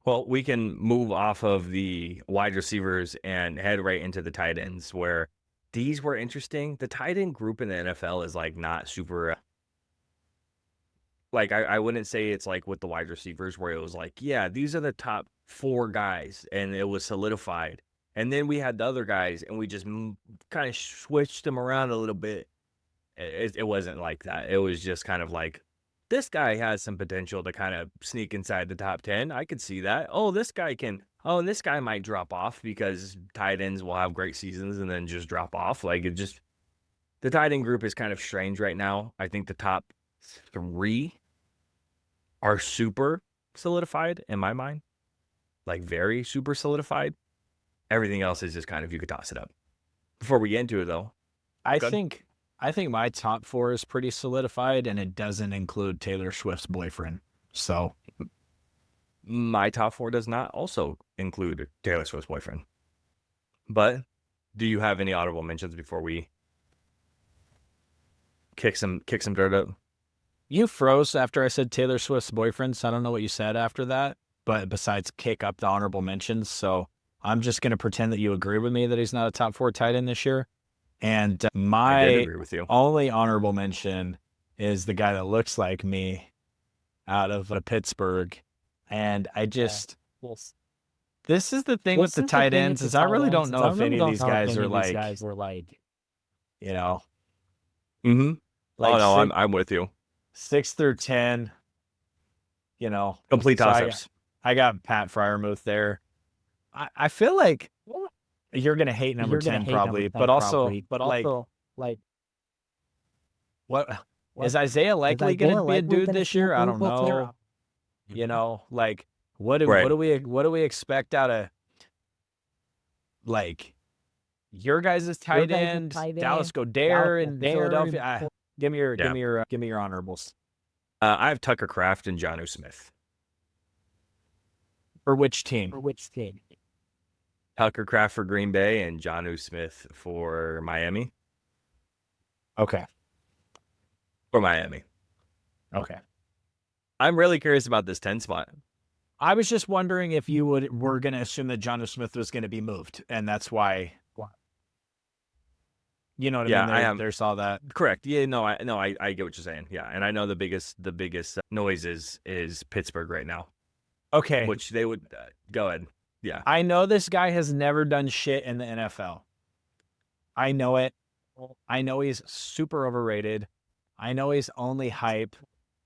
Well, we can move off of the wide receivers and head right into the tight ends where these were interesting. The tight end group in the NFL is like not super like I wouldn't say it's like with the wide receivers where it was like, yeah, these are the top 4 guys and it was solidified. And then we had the other guys and we just kind of switched them around a little bit. It wasn't like that. It was just kind of like, this guy has some potential to kind of sneak inside the top 10. I could see that. Oh, this guy can. Oh, and this guy might drop off because tight ends will have great seasons and then just drop off. Like the tight end group is kind of strange right now. I think the top 3 are super solidified in my mind, like very super solidified. Everything else is just kind of, you could toss it up. Before we get into it, though, I good. think my top 4 is pretty solidified, and it doesn't include Taylor Swift's boyfriend. So My top 4 does not also include Taylor Swift's boyfriend. But do you have any audible mentions before we kick some dirt up? you froze after I said Taylor Swift's boyfriend, so I don't know what you said after that. But besides kick up the honorable mentions, so I'm just going to pretend that you agree with me that he's not a top 4 tight end this year. And I did my agree with you. only honorable mention is the guy that looks like me out of Pittsburgh. And I just, this is the thing with the tight ends is I really don't know if any of these guys are like, you know, Mm-hmm. like Oh no, I'm with you. 6 through 10, you know. Complete So toss-ups. I got Pat Freiermuth there. I feel like you're gonna hate number 10 probably, but also like what is Isaiah likely gonna be a dude this year? I don't know. You know, like what do Right. we expect out of like your guys' tight end, Dallas Godert in Philadelphia? Give me your honorables. I have Tucker Kraft and Jonnu Smith. For which team? Tucker Kraft for Green Bay and Jonnu Smith for Miami. Okay. For Miami. Okay. I'm really curious about this 10 spot. I was just wondering if you were going to assume that Jonnu Smith was going to be moved, and that's why. You know what I mean? There's all that. Correct. Yeah. No. I get what you're saying. Yeah. And I know the biggest noise is Pittsburgh right now. Okay. Which they would go ahead. Yeah. I know this guy has never done shit in the NFL. I know it. I know he's super overrated. I know he's only hype,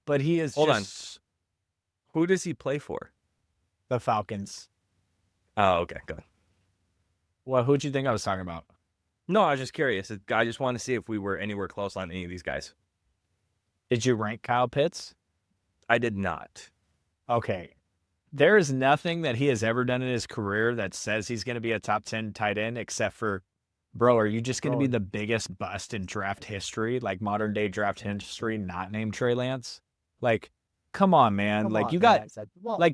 but he is Hold on. Who does he play for? The Falcons. Oh, okay. Good. Well, who'd you think I was talking about? No, I was just curious. I just want to see if we were anywhere close on any of these guys. Did you rank Kyle Pitts? I did not. Okay. There is nothing that he has ever done in his career that says he's going to be a top 10 tight end, except for, bro, are you just going to be the biggest bust in draft history, like modern day draft history, not named Trey Lance? Like, come on, man. Like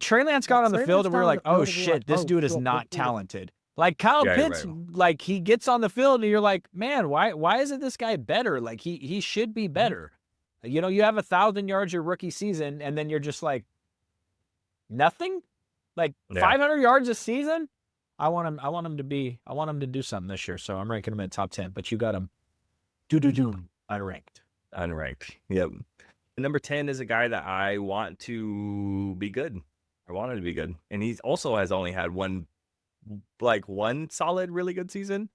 Trey Lance got on the field and we were like, oh shit, this dude is not talented. Like Kyle Pitts, like he gets on the field and you're like, man, why isn't this guy better? Like he should be better. You know, you have 1,000 yards your rookie season, and then you're just like, nothing? Like 500 yards a season? I want him to do something this year. So I'm ranking him in top 10, but you got him unranked. Yep. Number 10 is a guy that I want to be good. I want him to be good. And he also has only had one solid, really good season.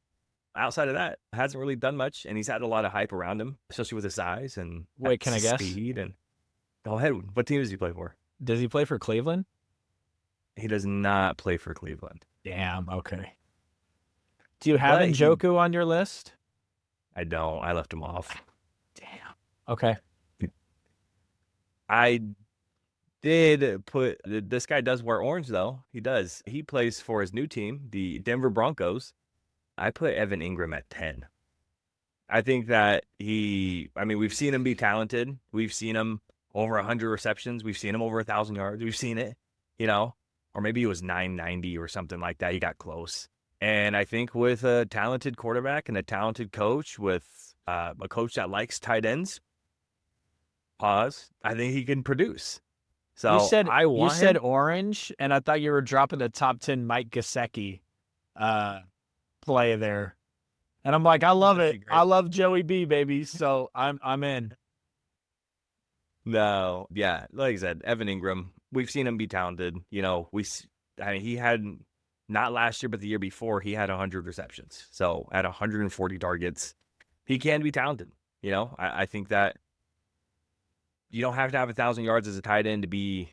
Outside of that, hasn't really done much. And he's had a lot of hype around him, especially with his size and can I guess? Speed. And go ahead. What team does he play for? Does he play for Cleveland? He does not play for Cleveland. Damn. Okay. Do you have Njoku on your list? I don't. I left him off. Damn. Okay. I did put, this guy does wear orange though. He does. He plays for his new team, the Denver Broncos. I put Evan Ingram at 10. I think that we've seen him be talented. We've seen him over 100 receptions. We've seen him over 1,000 yards. We've seen it, or maybe it was 990 or something like that. He got close. And I think with a talented quarterback and a talented coach, with a coach that likes tight ends, I think he can produce. So I you want said him. orange, and I thought you were dropping the top 10 Mike Gesicki play there. And I'm like, I love That'd be it. great. I love Joey B, baby. So I'm in. No, yeah, like I said, Evan Ingram. We've seen him be talented. You know, I mean, he had not last year, but the year before, he had 100 receptions. So at 140 targets, he can be talented. You know, I think that you don't have to have 1,000 yards as a tight end to be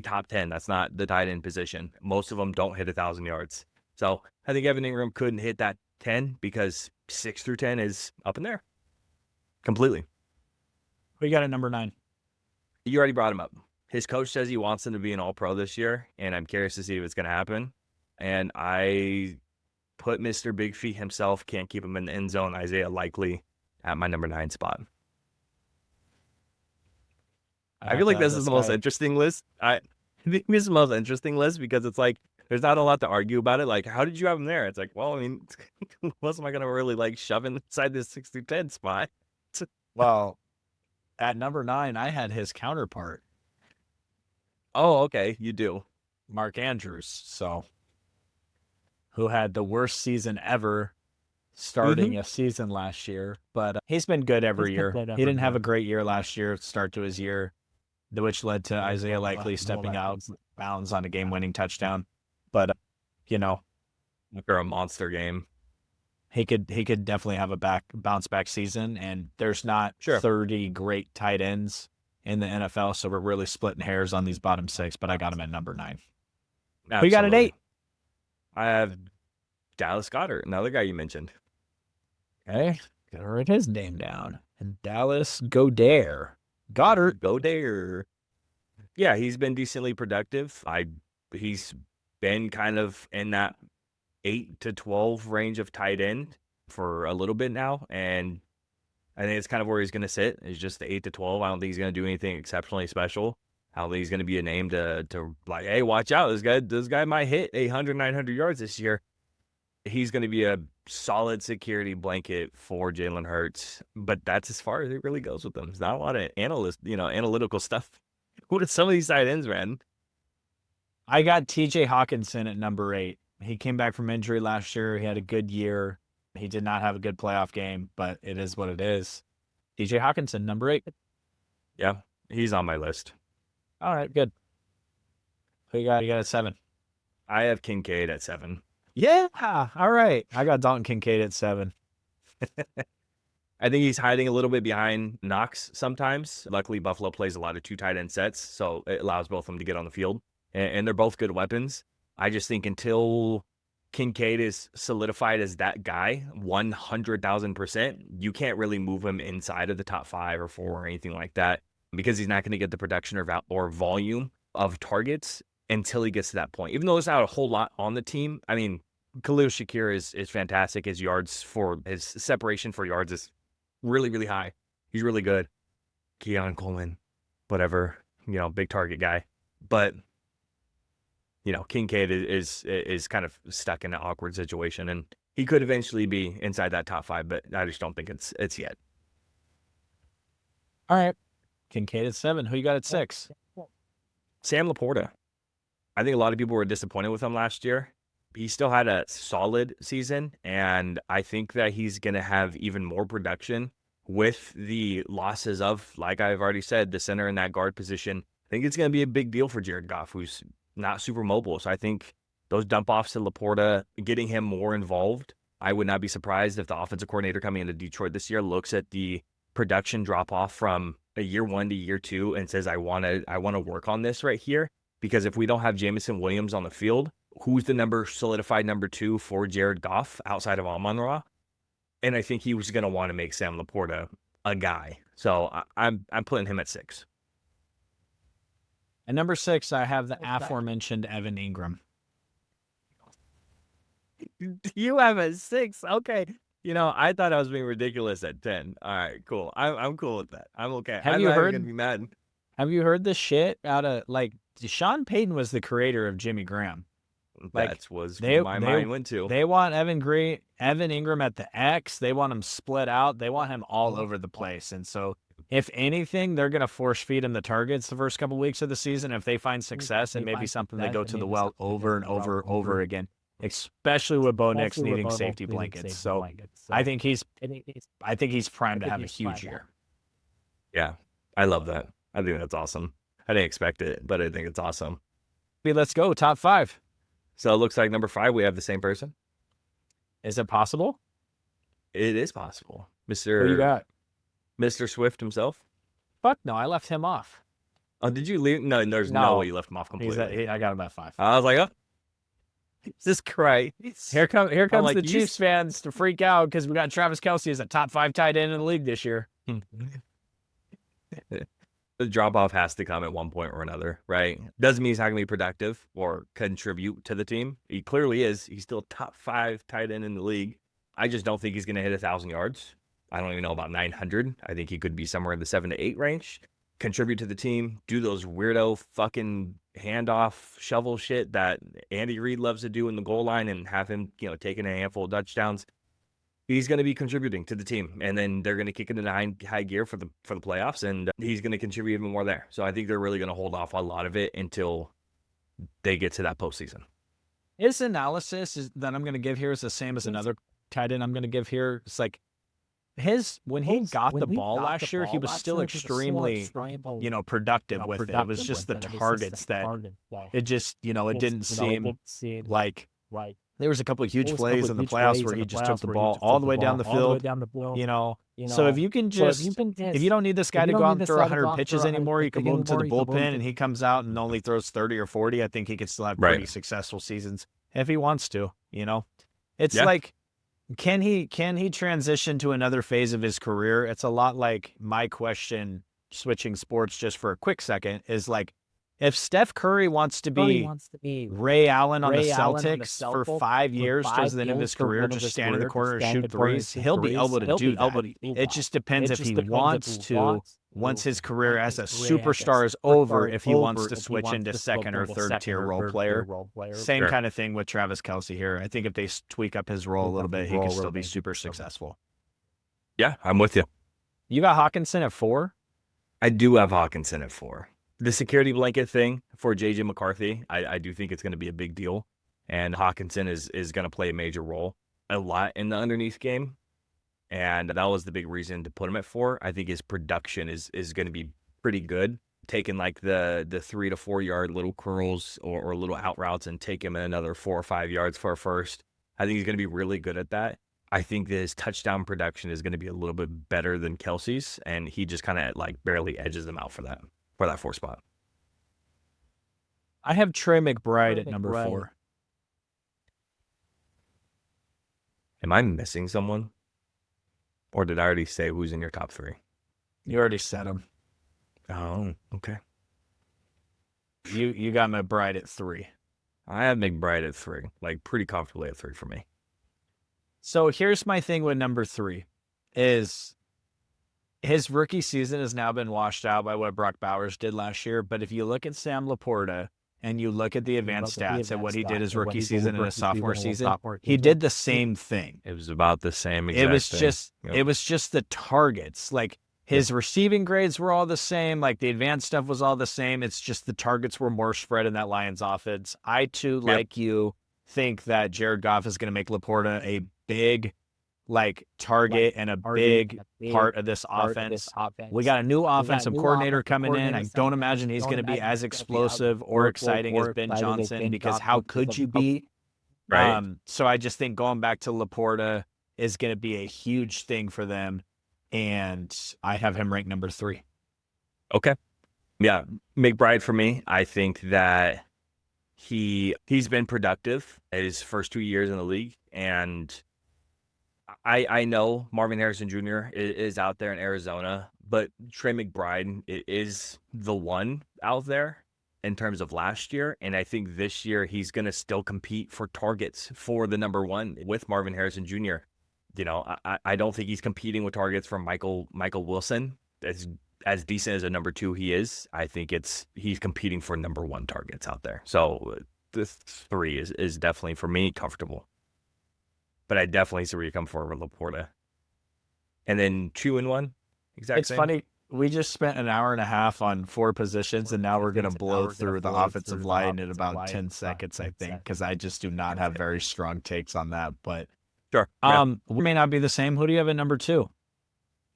top 10. That's not the tight end position. Most of them don't hit 1,000 yards. So I think Evan Ingram couldn't hit that 10 because 6 through 10 is up in there completely. We got at number 9. You already brought him up. His coach says he wants him to be an all-pro this year, and I'm curious to see if it's going to happen. And I put Mr. Big Feet himself, can't keep him in the end zone, Isaiah Likely, at my number 9 spot. I feel like this is the most interesting list. I think this is the most interesting list because it's like there's not a lot to argue about it. Like, how did you have him there? It's like, well, I mean, who else am I going to really like shove inside this 6 through 10 spot? Well, at number 9, I had his counterpart, Oh, okay, you do. Mark Andrews. So, who had the worst season ever starting a season last year. But he's been good every year. He didn't have a great year last year, start to his year, which led to Isaiah Likely stepping out bounds on a game-winning touchdown. But, you know, Or a monster game. he could definitely have a bounce back season, and there's not 30 great tight ends in the NFL, so we're really splitting hairs on these bottom 6, but I got him at number 9. We got at 8. I have Dallas Godert, another guy you mentioned. Okay, gotta write his name down. And Dallas Godert. Godert. Yeah, he's been decently productive. He's been kind of in that 8 to 12 range of tight end for a little bit now, and I think it's kind of where he's going to sit. It's just the 8 to 12. I don't think he's going to do anything exceptionally special. I don't think he's going to be a name to like, hey, watch out. This guy might hit 800, 900 yards this year. He's going to be a solid security blanket for Jalen Hurts, but that's as far as it really goes with them. There's not a lot of analytical stuff. What are some of these tight ends, man? I got TJ Hockenson at number 8. He came back from injury last year. He had a good year. He did not have a good playoff game, but it is what it is. TJ Hockenson, number 8. Yeah, he's on my list. All right, good. Who you got? You got at 7. I have Kincaid at 7. Yeah, all right. I got Dalton Kincaid at 7. I think he's hiding a little bit behind Knox sometimes. Luckily, Buffalo plays a lot of 2 tight end sets, so it allows both of them to get on the field. And they're both good weapons. I just think until Kincaid is solidified as that guy, 100,000%, you can't really move him inside of the top 5 or 4 or anything like that because he's not going to get the production or volume of targets until he gets to that point. Even though there's not a whole lot on the team, I mean, Khalil Shakir is fantastic. His separation for yards is really, really high. He's really good. Keon Coleman, whatever, big target guy. But, Kincaid is kind of stuck in an awkward situation, and he could eventually be inside that top 5, but I just don't think it's yet. All right. Kincaid at 7. Who you got at 6? Sam Laporta. I think a lot of people were disappointed with him last year. He still had a solid season, and I think that he's going to have even more production with the losses of, like I've already said, the center in that guard position. I think it's going to be a big deal for Jared Goff, who's not super mobile. So I think those dump offs to Laporta, getting him more involved, I would not be surprised if the offensive coordinator coming into Detroit this year looks at the production drop off from a year 1 to year 2 and says, I want to work on this right here. Because if we don't have Jameson Williams on the field, who's the solidified number 2 for Jared Goff outside of Amon-Ra? And I think he was going to want to make Sam Laporta a guy. So I'm putting him at 6. At number 6, I have the aforementioned Evan Ingram. You have a 6. Okay. I thought I was being ridiculous at 10. All right, cool. I'm cool with that. I'm okay. I'm not even gonna be mad. Have you heard this shit out of Sean Payton was the creator of Jimmy Graham. That was where my mind went to. They want Evan Ingram at the X. They want him split out. They want him all over the place. And so If anything, they're going to force feed him the targets the first couple weeks of the season. If they find success, it may be something they go to the well over and over again, especially with Bo Nix needing safety blankets. So I think he's primed to have a huge year. Yeah, I love that. I think that's awesome. I didn't expect it, but I think it's awesome. Let's go. Top 5. So it looks like number 5, we have the same person. Is it possible? It is possible. What do you got? Mr. Swift himself? Fuck no, I left him off. Oh, did you leave? No, there's no way you left him off completely. I got him at 5. I was like, oh, Jesus Christ. Here comes the Chiefs fans to freak out because we got Travis Kelce as a top 5 tight end in the league this year. The drop-off has to come at one point or another, right? Doesn't mean he's not going to be productive or contribute to the team. He clearly is. He's still top 5 tight end in the league. I just don't think he's going to hit 1,000 yards. I don't even know about 900. I think he could be somewhere in the 7 to 8 range. Contribute to the team. Do those weirdo fucking handoff shovel shit that Andy Reid loves to do in the goal line and have him, taking a handful of touchdowns. He's going to be contributing to the team, and then they're going to kick it into high gear for the playoffs, and he's going to contribute even more there. So I think they're really going to hold off a lot of it until they get to that postseason. His analysis that I'm going to give here is the same as another tight end I'm going to give here. It's like when he got the ball last year, he was still extremely, productive with it. It was just the targets that it just, it didn't seem like. There was a couple of huge plays in the playoffs where he just took the ball all the way down the field. So if you can if you don't need this guy to go out and throw 100 pitches anymore, you can move him to the bullpen and he comes out and only throws 30 or 40. I think he could still have pretty successful seasons if he wants to. It's like, can he transition to another phase of his career? It's a lot like my question, switching sports just for a quick second, is like, if Steph Curry wants to be Ray Allen on the Celtics for 5 years towards the end of his career, just stand in the corner and shoot threes, he'll be able to do that. It just depends if he wants to, once his career as a superstar is over, if he wants to switch into second or third tier role player. Same kind of thing with Travis Kelce here. I think if they tweak up his role a little bit, he can still be super successful. Yeah, I'm with you. You got Hockenson at 4? I do have Hockenson at 4. The security blanket thing for J.J. McCarthy, I do think it's going to be a big deal. And Hockenson is going to play a major role a lot in the underneath game. And that was the big reason to put him at 4. I think his production is going to be pretty good. Taking like the 3 to 4 yard little curls or little out routes and take him another 4 or 5 yards for a first. I think he's going to be really good at that. I think that his touchdown production is going to be a little bit better than Kelce's. And he just kind of like barely edges them out for that 4 spot. I have Trey McBride at number 4. Am I missing someone? Or did I already say who's in your top 3? You already said him. Oh, okay. You got McBride at 3. I have McBride at 3, like pretty comfortably at 3 for me. So here's my thing with number 3 is his rookie season has now been washed out by what Brock Bowers did last year. But if you look at Sam Laporta and you look at the advanced stats and what he did his rookie season and his sophomore season, he did the same thing. It was about the same exact thing. It was just the targets. Like his receiving grades were all the same. Like the advanced stuff was all the same. It's just the targets were more spread in that Lions offense. I too, like you, think that Jared Goff is going to make Laporta a big target and a big part of this offense. We got a new offensive coordinator coming in. I don't imagine he's going to be as explosive or exciting as Ben Johnson because how could you be? Right. So I just think going back to Laporta is going to be a huge thing for them. And I have him ranked number 3. Okay. Yeah. McBride for me. I think that he's been productive his first 2 years in the league. And I know Marvin Harrison Jr. is out there in Arizona, but Trey McBride is the one out there in terms of last year. And I think this year he's going to still compete for targets for the number 1 with Marvin Harrison Jr. I don't think he's competing with targets from Michael Wilson. As decent as a number 2 he is, I think he's competing for number 1 targets out there. So this 3 is definitely, for me, comfortable. But I definitely see where you come forward with Laporta. And then 2 and 1, exactly. It's funny. we just spent an hour and a half on 4 positions, and now we're going to blow through the offensive line in about 10 seconds, I think, because I just do not have very strong takes on that. But Sure. Yeah. we may not be the same. Who do you have at number 2?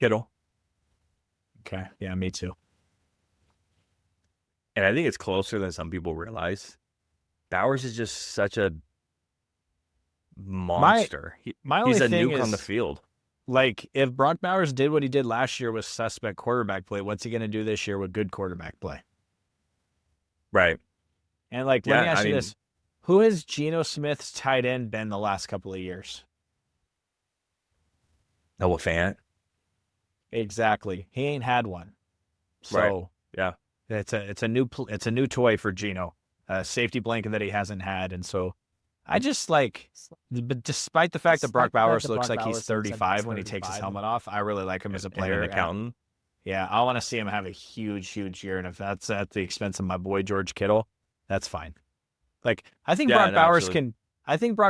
Kittle. Okay. Yeah, me too. And I think it's closer than some people realize. Bowers is just such a monster. My only He's a thing nuke on the is, field. like, if Brock Bowers did what he did last year with suspect quarterback play, what's he going to do this year with good quarterback play? Right. And, like, let me Yeah, ask I you mean- this. Who has Geno Smith's tight end been the last couple of years? Noah Fant. Exactly. He ain't had one. So Right. Yeah. it's a new toy for Geno, a safety blanket that he hasn't had. And so I just like, but despite the fact that Brock Bowers looks like he's 35 when he takes his helmet off, I really like him as a player. And an accountant. Yeah, I want to see him have a huge year, and if that's at the expense of my boy George Kittle, that's fine. Like, I think Brock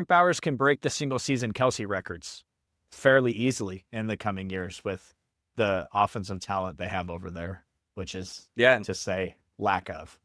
Bowers can break the single season Kelce records fairly easily in the coming years with the offensive talent they have over there, which is Yeah. to say lack of.